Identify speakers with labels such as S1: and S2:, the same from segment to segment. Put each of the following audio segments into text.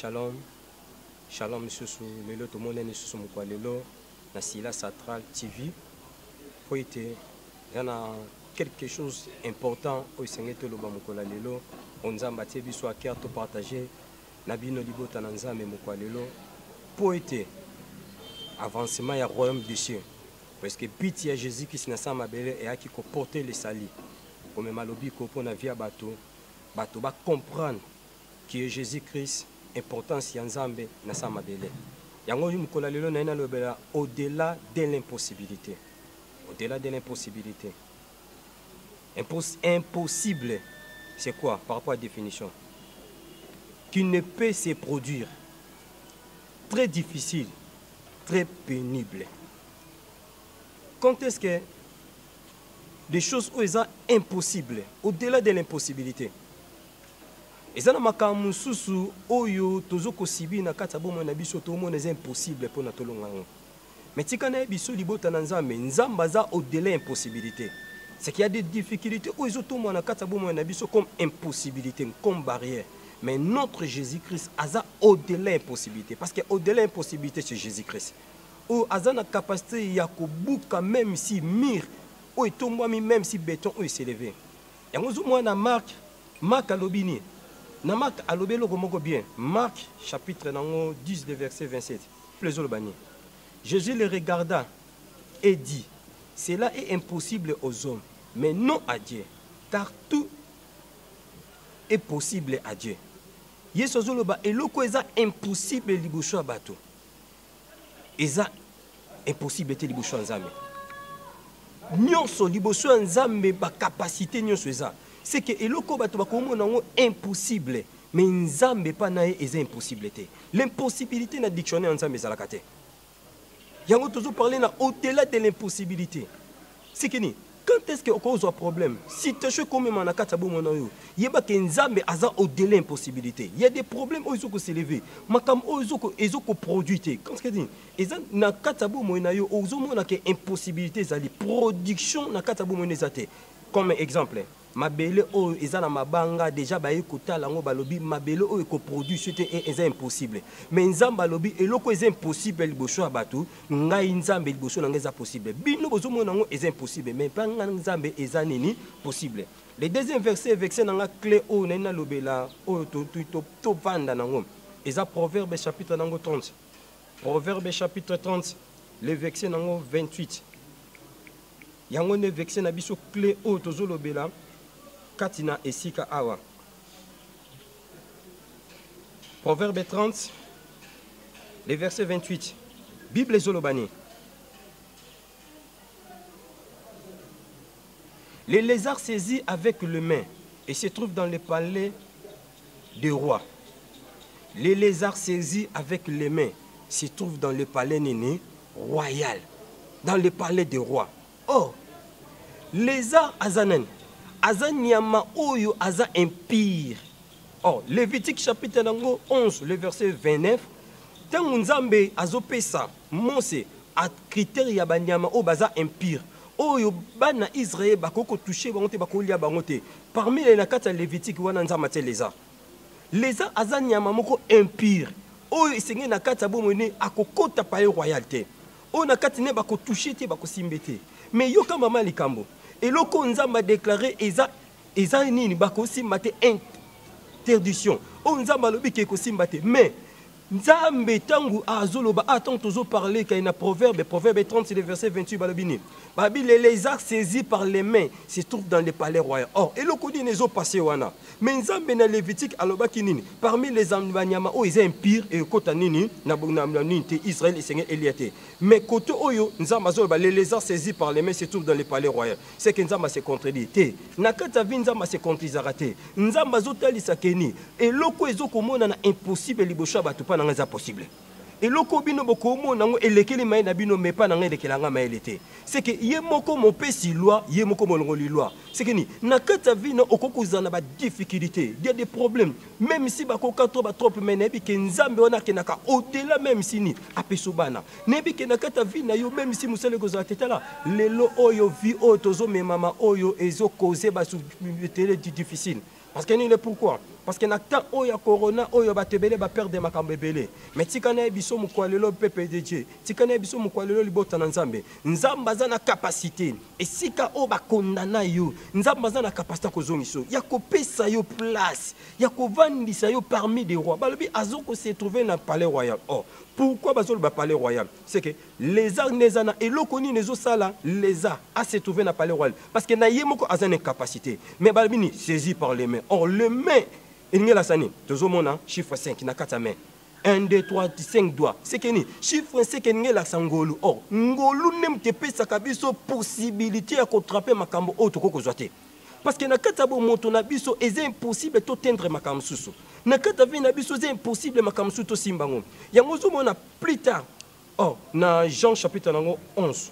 S1: shalom. Shalom, monsieur Lelo, tout le monde est sur mon Lelo, na Sila Satral TV. Pour être, il y a quelque chose d'important au Seigneur de l'Obamukola Lelo. On nous a battu, bis soit cœur, tout partager. Nabino Libo Tananza, mais mon Lelo. Pour être, avancement, il y a royaume des cieux. Parce que but, il y a Jésus qui s'est naissant à Mabele et qui a porté les salis. Comme Malobi, pour la vie à bateau, bateau va comprendre que Jésus-Christ importance Yanzambe na sa Mabele. Yango mukola lelo na ina lobela au-delà de l'impossibilité. Au-delà de l'impossibilité. Impossible, c'est quoi par rapport à la définition? Qui ne peut se produire. Très difficile, très pénible. Quand est-ce que des choses où elles sont impossibles, au-delà de l'impossibilité? Et ça, makambo susu oyo tozoko sibi na kata bomo na biso to mona c'est impossible pour na tolonga. Mais tika na biso libota na nzambe, nzamba za au-delà impossibilité. C'est qu'il y a des difficultés où ils ont na kata bomo na biso comme impossibilité, comme barrière. Mais notre Jésus-Christ a au-delà impossibilité parce que au-delà impossibilité c'est Jésus-Christ. Ou a na capacité ya kobuka même si mire ou etombami même si béton ou s'est levé. Yango zo mo na Marc alobini. Dans Marc, bien. Marc, chapitre 10, verset 27. Jésus le regarda et dit, cela est impossible aux hommes, mais non à Dieu, car tout est possible à Dieu. Yesu zoloba eloko eza impossible liboso ya bato. Eza impossible te liboso ya Nzambe. Nyonso liboso ya Nzambe ba capacité nyonso eza. C'est que eloko bato bakomona ngo impossible, mais Nzambe pa na eza impossible te. L'impossibilité na dictionnaire Nzambe ezalaka te. Yango toujours parler na au-delà de l'impossibilité. C'est que ni quand est-ce que cause un problème? Si tu es comme manakata bomona yo, yeba ke Nzambe aza au-delà impossibilité. Il y a des problèmes où ils ont s'élever. Makam ils ont produire. Quand ce que dit, eza na kata bomona yo, ozo mona ke impossibilité zali production na kata bomona zate. Comme exemple, mabele o eza na mabanga déjà baye kotala ngo balobi mabele o eko produit c'était eza impossible. Mais Nzambe balobi eloko eza impossible liboso ya bato, ngai Nzambe liboso na ngai eza possible. Bino bozomona ngo eza impossible, mais pas Nzambe eza nini possible. Le deuxième verset na nga clé o na lobela o to vanda nango. Eza Proverbe chapitre 30. Proverbe chapitre 30, le verset nango 28. Yango ne verset na biso clé o tozolobela Katina Esika Awa. Proverbe 30, le verset 28. Bible Zolobani. Les lézards saisis avec le main et se trouvent dans le palais des rois. Les lézards saisis avec les mains se trouvent dans le palais néné royal, dans le palais des rois. Oh, lézard azanen. Aza nyama oyo aza impire. Oh, Lévitique chapitre 11, le verset 29. Tango Nzambe azopesa Mose a critère ya banyama o baza impire. Oyo bana Israël bakoko toucher bangote bakolia bangote. Parmi les nakata Lévitique wana Nzambe te leza. Leza aza nyama moko impire. Oyo esenge nakata bomone akokota pa royauté. Oyo nakati ne bako toucher te bako simbete. Mais yo kama mama likambo. Et le Nzambe a déclaré eza nini bako simbate interdiction. O Nzambe alobi ke ko simbate. Mais Nzambe tangu azoloba attends toujours parler qu'il y a un proverbe 30 le verset 28 balobini. Babi les lézards saisis par les mains se trouvent dans les palais royaux. Or et le kodi nezo passé wana. Mais Nzambe na Lévitique aloba kinini parmi les ambanyama o ils impire et kota nini na nini te Israël et Seigneur Eliate. Mais koto oyo Nzambe azoloba les lézards saisis par les mains se trouvent dans les palais royaux. C'est que Nzambe se contredit te. Na kata vi Nzambe se contredisarate. Nzambe azotalisa keni et loko ezokomona na impossible libosha batu pa na possible. Et loko bino bokomo nango elekeli mai na bino mais pas na ngedekelanga maelete. C'est que ye moko mon pesi loi, ye moko molongoli loi. C'est que ni na kata vino okokuza na ba difficulté, il y a des problèmes. Même si bakoka trop mais nebi ke Nzambe wana ke naka au-delà même si ni apeso bana. Nebi ke na kata vina yo même si musele goza tetala, lelo oyo vi oyo tozo me mama oyo ezo causer ba difficile. Parce que ni le pourquoi? parce que na temps oyo corona oyo batebele ba perdre makambo ebele mais tikana biso mukwalelo PPDG tikana biso mukwalelo libota na nzambe nzamba za na capacité esika o ba kondana yo nzamba za na capacité kozongiso ya kopesa yo place ya kovandisa yo parmi des rois balobi azoko se trouver na palais royal. Oh pourquoi bazol ba palais royal c'est que les arts nezana eloko ni nezo sala les arts a se trouver na palais royal parce que na yemoko azana capacité mais balobi ni saisi par les mains. Or le main il y a la sani tozomona chiffre 5 na kata main 1 2 3 5 doigts c'est que ni chiffre 5 ngela la sangolu. Or ngolu nem te pesa kabiso possibilité ya kotraper makambo auto ko zoate parce que na kata bo moto na biso est impossible to tendre makambo susu na kata vi na biso est impossible makambo susu to simbango yango zomona plus tard. Oh na Jean chapitre 11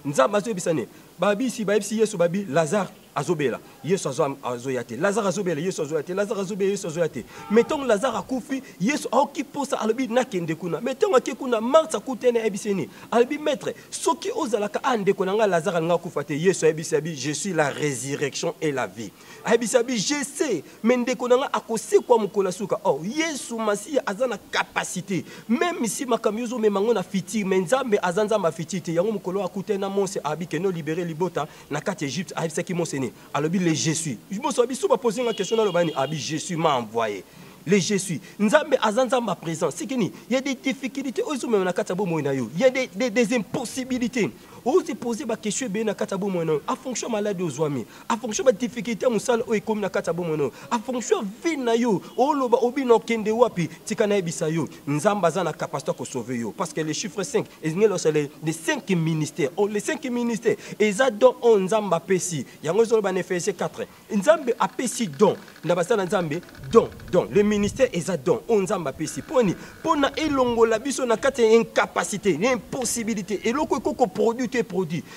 S1: nzamba zo bisane babi si Yesu babi Lazare azobela Yesu azoyate Lazare azobela Yesu azoyate Lazare azobela Yesu azoyate mettons Lazare akufi Yesu aoki posa alobi nakende kuna mettons akekuna Marthe akutene ebiseni alobi maître soki ozalaka ande konanga Lazare nga kufate Yesu ebisabi je suis la résurrection et la vie ebisabi je sais mende konanga akose kwa mukola suka. Oh Yesu Masia azana capacité même si makamyozo memango na fiti menzambe azanza mafitite yango mukolo akutena Mose abi keno libérer libota na kati Égypte abisaki Mose alors le je suis. Je me suis posé une question dans le bani. Abi je suis m'a envoyé. Le je suis. Nzambe azanzamba présent. C'est que il y a des difficultés. Il y a des impossibilités. Ose poser ma question bien na katabo mono a fonction malade aux amis a fonction de difficulté musala o comme na katabo mono a fonction vina yo o loba obino kende wapi tikana ebisa yo nzamba za na capacité ko sauver yo parce que les chiffres 5 les 5 ministères. Oh les 5 ministères eza don on nzamba pesi yango zo ba Ephésiens 4 nzambe a pesi don na basana nzambe don le ministère eza don on nzamba pesi poni pona elongo la biso na kate incapacité impossibilité et loko ko produit.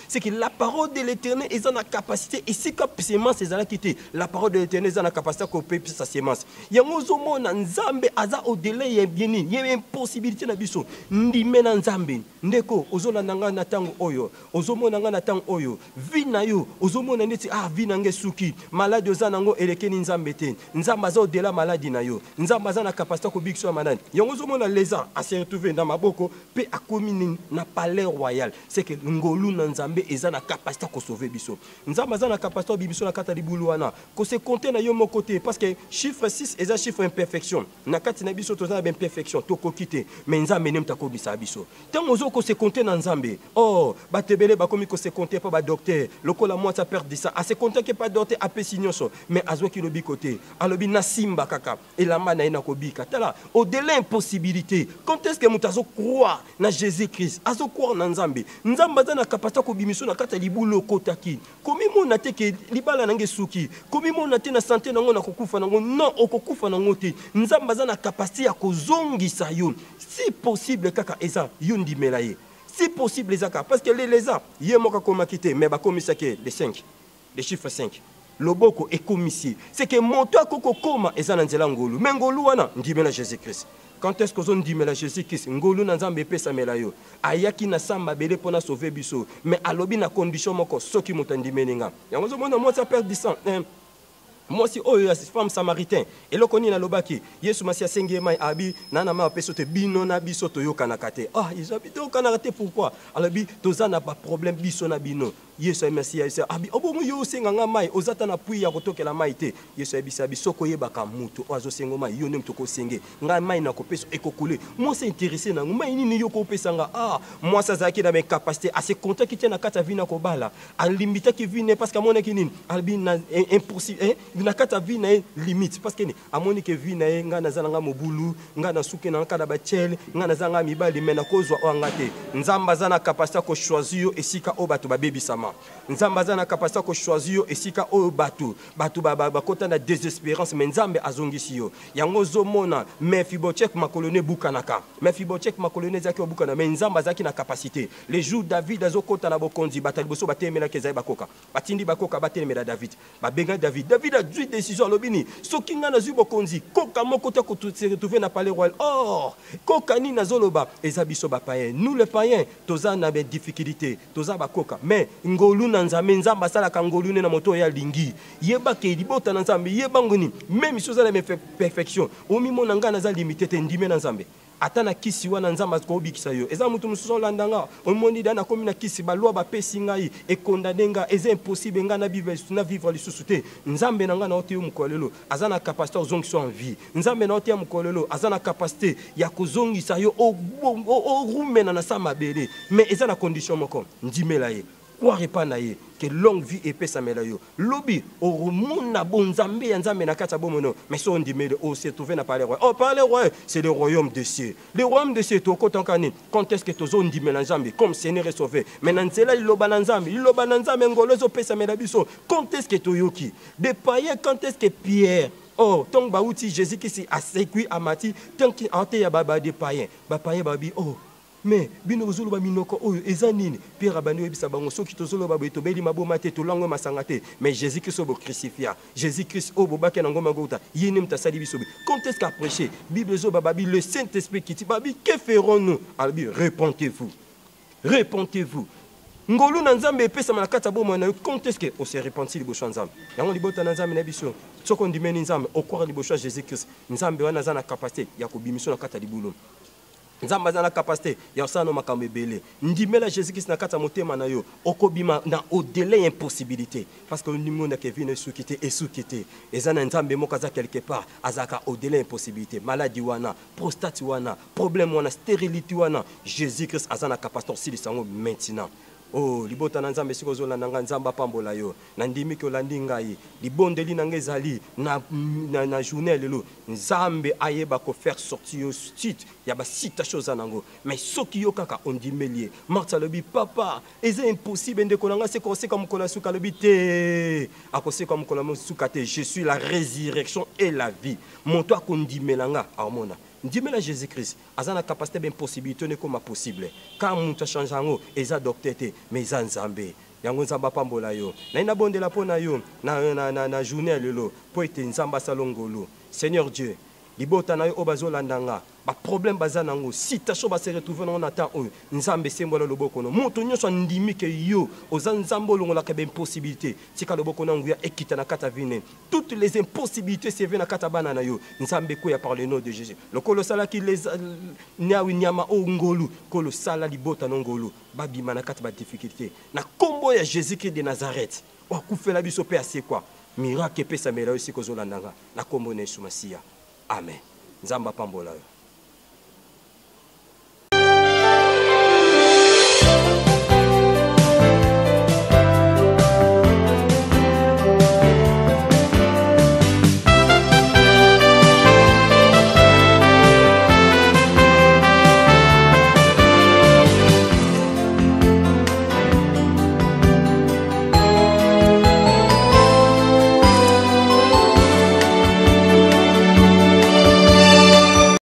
S1: C'est que la parole de l'Éternel est en capacité et si comme sémence est en quitté la parole de l'Éternel est en capacité qu'on peut sa sémence. Il y a un na nzambe aza au délai il y a bien il y a une possibilité na biso ndime na nzambe ndeko ozona nanga na tango oyo ozomona nanga na tango oyo vina yo ozomona ndeti vina ngesuki malade ozana ngo elekeni nzambe te nzamba aza au délai maladie na yo nzamba aza na capacité ko bikso malade yango ozomona lézard a se retrouver dans maboko pe akomi na palais royal. C'est que ngolu na nzambe eza na capacité ko sauver biso nzamba eza na capacité biso na kata libulu wana ko se compter na yo mon côté parce que chiffre 6 eza chiffre imperfection na kati na biso to za ben perfection to ko quitter mais nzambe nem ta ko bisa biso tant ozo ko se compter na nzambe. Oh batebele ba komi ko se compter pas ba docteur lokola moi ça perdre ça a se compter que pas docteur a pesinyoso mais azo ki lobi côté alobi na simba kaka et la mana ina ko bika tala au délai impossibilité quand est-ce que mutazo croire na Jésus-Christ azo croire na nzambe nzamba za na capacité ko bimiso na kata libulo kotaki komi mona te ke libala nange suki komi mona te na santé nango na kokufa nango non okokufa nango te nzamba za na capacité ya kozongisa yo si possible kaka eza yo ndimela ye si possible ezaka parce que les lézards ye moka koma kité mais ba komisa ke les 5 les chiffres 5 loboko est commissaire c'est que monto akoko koma eza na nzela ngolu mais ngolu wana ndimela Jésus-Christ. Quand est-ce que vous dit Jésus-Christ ngolu na nzambe pesa melayo ayaki na samba bele pona sauver biso mais alobi na condition moko soki motandimeninga yango zo mona moi ça perd du sang. Moi si oh femme samaritain et le koni na lobaki Yesu Masia sengi mai abi nana ma peso te bino na biso to yokana kate ils habitent au kanate pourquoi alabi tozana pas problème biso na bino Yesu Masia abi obomo yo senga nga mai ozata na pui ya kotokela mai te Yesu abisa biso ko yebaka mutu ozo sengo mai yo nem to ko senge nga mai na ko peso ekokule moi c'est intéressé na mai nini yo ko pesa nga moi ça zaki na mes capacités à se compter qui tient na kata vina ko bala à limiter qui vine parce que mon ekini albi na impossible na kata vie na limite parce que ni amoni ke vie na nga nazala nga mobulu nga na suke na kala ba chele nga nazanga mibali mena kozwa wanga te nzamba za na capacité ko choisir esika o batu ba bebisama nzamba za na capacité ko choisir esika o batu ba kota na désespérance mais nzambe azongisi yo yango zomona Mephibosheth makolone bukanaka Mephibosheth makolone zaki obukana mais nzamba zaki na capacité les jours David azokota na bokonzi bataliboso batemela kezai bakoka batindi bakoka batelemela David babenga David a dû décision lobini soki nga na zubo konzi koka moko te ko se retrouver na palais royal. Or koka ni na zoloba ezabiso ba païen nous les païens toza na be difficulté toza ba koka mais ngolu na nzambe nzamba sala ka ngolu ne na moto ya lingi yeba ke libota na nzambe yeba ngoni même chose la perfection omi mona nga na za limité te ndime na nzambe ata na kisi wana nzamba ko bikisa yo eza mutu mususu landanga omoni dana komi na kisi ba loi ba pesi ngai e condamner nga eza impossible nga na vivre lisusu te nzambe na nga na ote mukolelo azana capacité ozongisa en vie nzambe na ote mukolelo azana capacité ya kozongisa yo o rumena na sa mabele mais eza na condition moko ndimela ye kwa repana ye que longue vie épais amela yo lobi o mona bonzambe ya nzambe na kata bomono mais so ndimele o se trouver na parler roi oh parler roi c'est le royaume des cieux le royaume des cieux to kotankani quand est-ce que tozo ndimela nzambe comme Seigneur et sauveur mais na nzela liloba na nzambe ngolozo pesa mela biso quand est-ce que toyoki de païens quand est-ce que Pierre oh tant bauti Jésus qui s'est assécui amati tant qui ante ya baba de païens babi oh mais bino zolo ba minoko oyo ezanini Pierre abani ebisa bango soki tozolo ba beto beli maboma te to lango masangate mais Jésus Christ obo crucifia Jésus Christ obo baka na ngoma gota yini mtasali biso quand est-ce qu'a prêché Bible zo babi le Saint-Esprit qui dit babi que ferons-nous albi repentez-vous ngolu na nzambe pesa malakata bomo na quand est-ce que on se repentit liboso nzambe yango libota na nzambe na biso soko ndimeni nzambe okora liboso Jésus Christ nzambe wana zana capacité ya kobimiso na kata libulo nzamba za na capacité ya sana makambe belé ndimela Jésus Christ na kata motema na yo okobima na au-delà impossibilité parce que ndimo na Kevin esukité ezana nzambe mokaza quelque part azaka au-delà impossibilité maladie wana prostate wana problème wana stérilité wana Jésus Christ azana capacité sili sango maintenant. Oh, libota na nzambe siko na nga nzamba pambola yo na ndimi ko landi ngai libondeli na ngezali na journée lelo nzambe ayeba ko faire sortir yo site ya ba site chose nango mais soki yo kaka ondimelier Martha lobi papa eza impossible ndeko nanga se ko se comme kola suka lobi te akose comme kola suka te je suis la résurrection et la vie mon toi kondimelanga amona ndimela Jésus Christ azana capacité ben possibilité ne comme possible quand muta changeango eza docteur te mais eza nzambe yango nzamba pambola yo na ina bondela pona yo na journée lelo po ete nzamba salongolo Seigneur Dieu libota na yo obazolandanga ba problème bazanango si tacho ba se retrouver na temps o nzambe sembola loboko no moto nyonso ndimi ke yo ozan nzambo longola ka ben possibilité tika loboko na nguya ekita na kata vine toutes les impossibilités se viennent na kata bana na yo nzambe ko ya par le nom de Jésus lokolo sala ki les nyawi nyama o ngolu kolo sala libota no ngolu babima na kata ba difficulté na kombo ya Jésus Christ de Nazareth wa kufela biso pe ase quoi miracle pesa mera aussi ko zolandanga na kombo na Yesu Masia amen nzamba pambola yo.